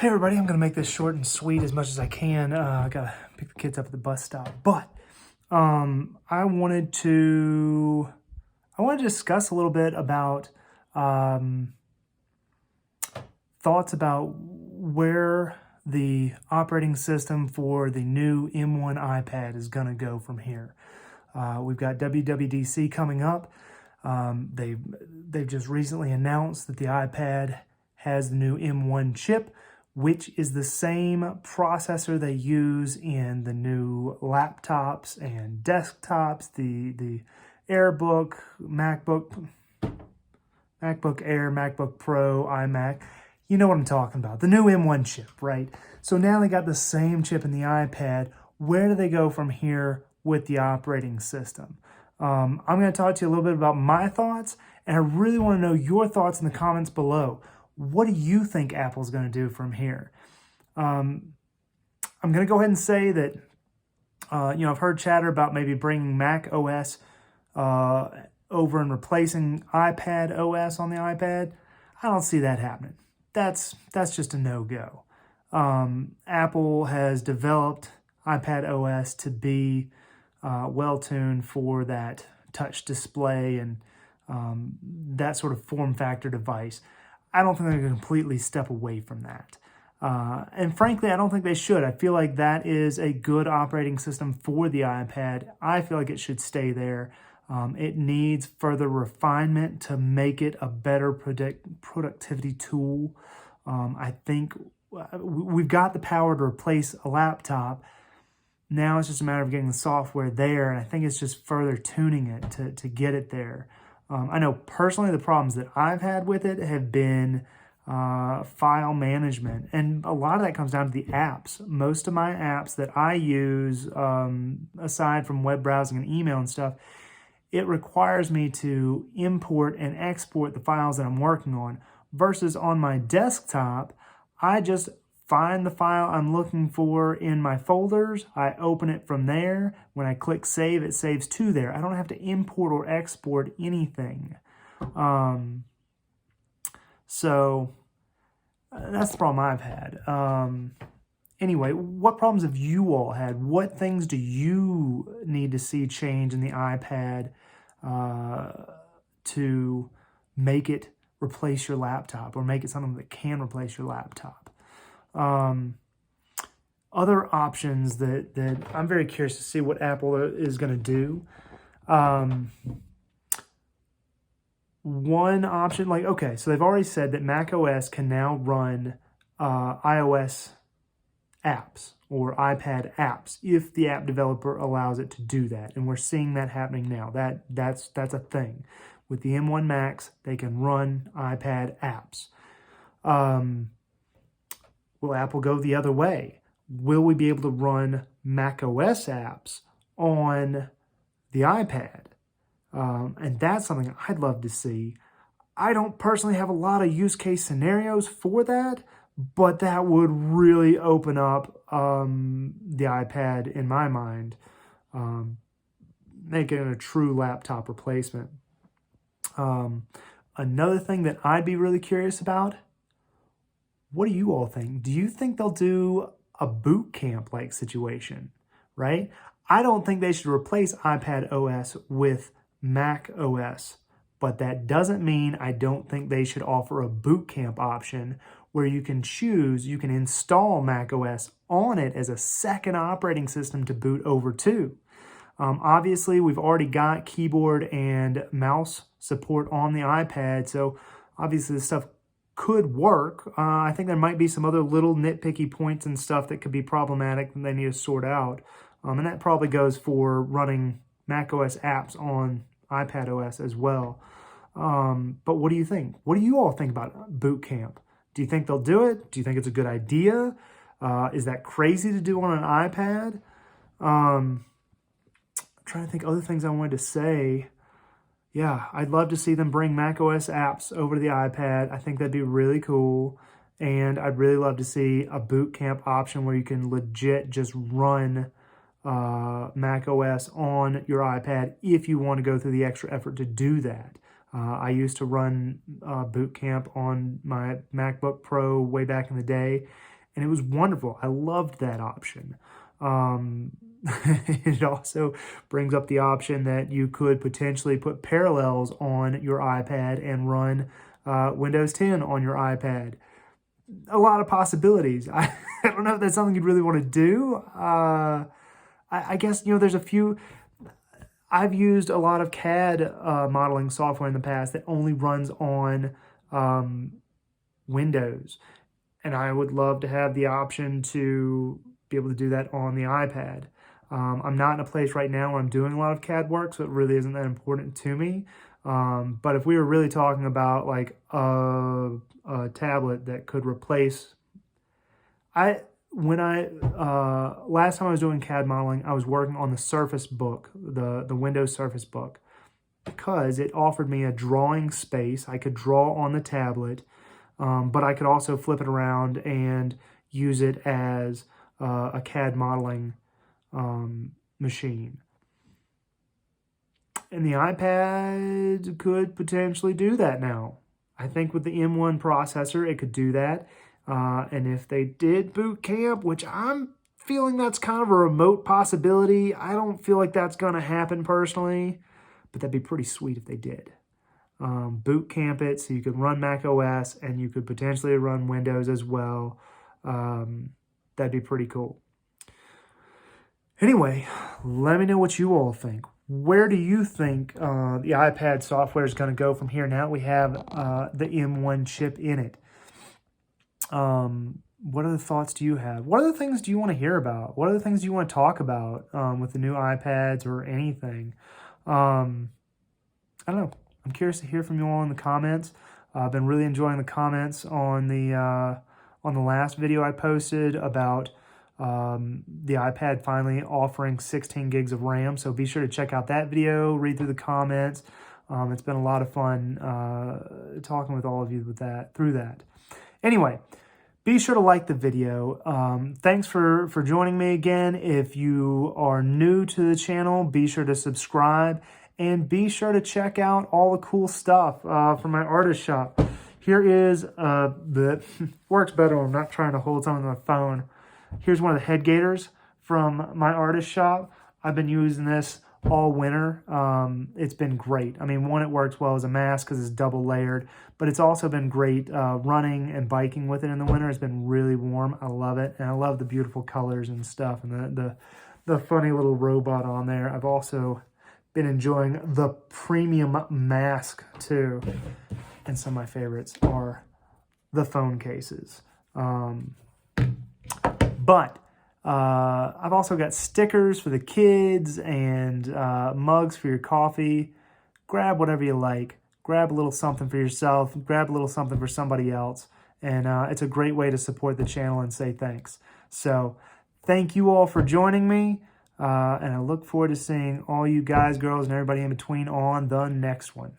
Hey everybody, I'm gonna make this short and sweet as much as I can. I gotta pick the kids up at the bus stop, but I wanted to discuss a little bit about um, thoughts about where the operating system for the new M1 iPad is gonna go from here. We've got WWDC coming up. They've just recently announced that the iPad has the new M1 chip, which is the same processor they use in the new laptops and desktops, the AirBook, MacBook Air, MacBook Pro, iMac. You know what I'm talking about, the new M1 chip, right? So now they got the same chip in the iPad. Where do they go from here with the operating system? I'm going to talk to you a little bit about my thoughts, and I really want to know your thoughts in the comments below. What do you think Apple's going to do from here? I'm going to go ahead and say that, I've heard chatter about maybe bringing macOS over and replacing iPad OS on the iPad. I don't see that happening. That's just a no-go. Apple has developed iPad OS to be well-tuned for that touch display and that sort of form factor device. I don't think they're going to completely step away from that. And frankly, I don't think they should. I feel like that is a good operating system for the iPad. I feel like it should stay there. It needs further refinement to make it a better productivity tool. I think we've got the power to replace a laptop. Now it's just a matter of getting the software there, and I think it's just further tuning it to get it there. I know personally the problems that I've had with it have been file management, and a lot of that comes down to the apps. Most of my apps that I use, aside from web browsing and email and stuff, it requires me to import and export the files that I'm working on, versus on my desktop, I just find the file I'm looking for in my folders. I open it from there. When I click save, it saves to there. I don't have to import or export anything. So that's the problem I've had. Anyway, what problems have you all had? What things do you need to see change in the iPad to make it replace your laptop, or make it something that can replace your laptop? Other options that I'm very curious to see what Apple is going to do. One option, okay, so they've already said that macOS can now run iOS apps or iPad apps if the app developer allows it to do that, and we're seeing that happening now. That's a thing. With the M1 Max, they can run iPad apps. Will Apple go the other way? Will we be able to run macOS apps on the iPad? And that's something I'd love to see. I don't personally have a lot of use case scenarios for that, but that would really open up the iPad, in my mind, making it a true laptop replacement. Another thing that I'd be really curious about, what do you all think? Do you think they'll do a boot camp-like situation, right? I don't think they should replace iPad OS with Mac OS, but that doesn't mean I don't think they should offer a boot camp option where you can choose, you can install Mac OS on it as a second operating system to boot over to. Obviously, we've already got keyboard and mouse support on the iPad, so obviously this stuff could work. I think there might be some other little nitpicky points and stuff that could be problematic that they need to sort out. And that probably goes for running macOS apps on iPad OS as well. But what do you think? What do you all think about boot camp? Do you think they'll do it? Do you think it's a good idea? Is that crazy to do on an iPad? I'm trying to think other things I wanted to say. Yeah, I'd love to see them bring macOS apps over to the iPad. I think that'd be really cool. And I'd really love to see a boot camp option where you can legit just run macOS on your iPad if you want to go through the extra effort to do that. I used to run boot camp on my MacBook Pro way back in the day, and it was wonderful. I loved that option. It also brings up the option that you could potentially put Parallels on your iPad and run Windows 10 on your iPad. A lot of possibilities. I don't know if that's something you'd really want to do. I guess, there's a few. I've used a lot of CAD modeling software in the past that only runs on Windows. And I would love to have the option to be able to do that on the iPad. I'm not in a place right now where I'm doing a lot of CAD work, so it really isn't that important to me. But if we were really talking about like a tablet that could replace, last time I was doing CAD modeling, I was working on the Surface Book, the Windows Surface Book, because it offered me a drawing space. I could draw on the tablet, but I could also flip it around and use it as a CAD modeling machine. And the iPad could potentially do that now. I think with the M1 processor, it could do that. And if they did boot camp, which I'm feeling that's kind of a remote possibility, I don't feel like that's going to happen personally, but that'd be pretty sweet if they did. Boot camp it so you could run macOS and you could potentially run Windows as well. That'd be pretty cool. Anyway, let me know what you all think. Where do you think the iPad software is going to go from here now that we have the M1 chip in it? What other thoughts do you have? What other things do you want to hear about? What other things do you want to talk about with the new iPads or anything? I don't know. I'm curious to hear from you all in the comments. I've been really enjoying the comments on the last video I posted about the iPad finally offering 16 gigs of RAM. So be sure to check out that video, read through the comments. It's been a lot of fun talking with all of you through that. Anyway, be sure to like the video. Thanks for joining me again. If you are new to the channel, be sure to subscribe and be sure to check out all the cool stuff from my artist shop. Here is the works better when I'm not trying to hold something on my phone. Here's one of the head gaiters from my artist shop. I've been using this all winter. It's been great. I mean, one, it works well as a mask because it's double layered, but it's also been great running and biking with it in the winter. It's been really warm. I love it, and I love the beautiful colors and stuff, and the funny little robot on there. I've also been enjoying the premium mask too, and some of my favorites are the phone cases. But I've also got stickers for the kids and mugs for your coffee. Grab whatever you like. Grab a little something for yourself. Grab a little something for somebody else. And it's a great way to support the channel and say thanks. So thank you all for joining me. And I look forward to seeing all you guys, girls, and everybody in between on the next one.